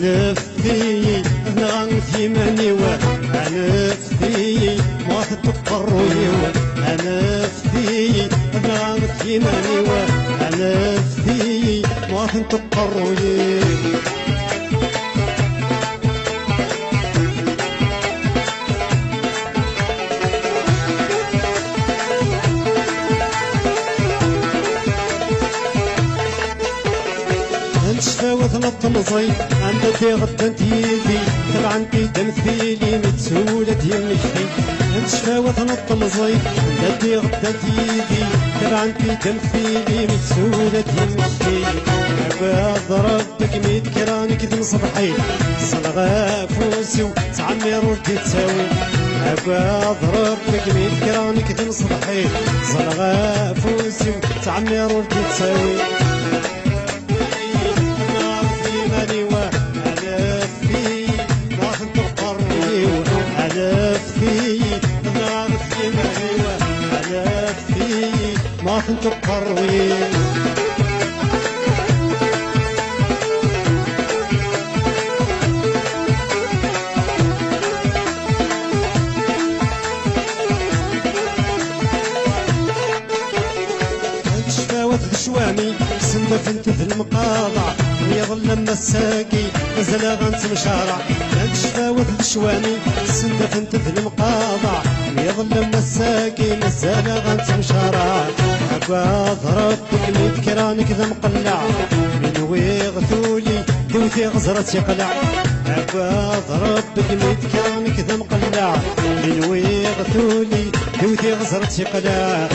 نفسي نغنتي ماني نفسي ما تتقرني نفسي نغنتي ماني نفسي ما تتقرني شفاوة نطمزي عندك غدا تيدي طبعا تمثيلي متسولة يمشي شفاوة نطمزي عندك غدا تيدي طبعا تمثيلي متسولة يمشي عباد ربك ميت كرانك ذن صبحي صلغة فوسي وتعمر ولدي تساوي عباد ربك ميت كرانك ذن صبحي صلغة فوسي وتعمر ولدي تساوي ما كنت تقروي شفاوة الشوامي صندف انت في المقاطع ويظل لما الساقي نزل غنت مشارع شفاوة الشوامي صندف انت في المقاطع ويظل لما الساقي نزل غنت مشارع عباد ربك ميت كرانك ذا مقلع من ويغثولي دوثي غزرة يقلع عباد ربك ميت كرانك ذا مقلع من ويغثولي دوثي غزرة يقلع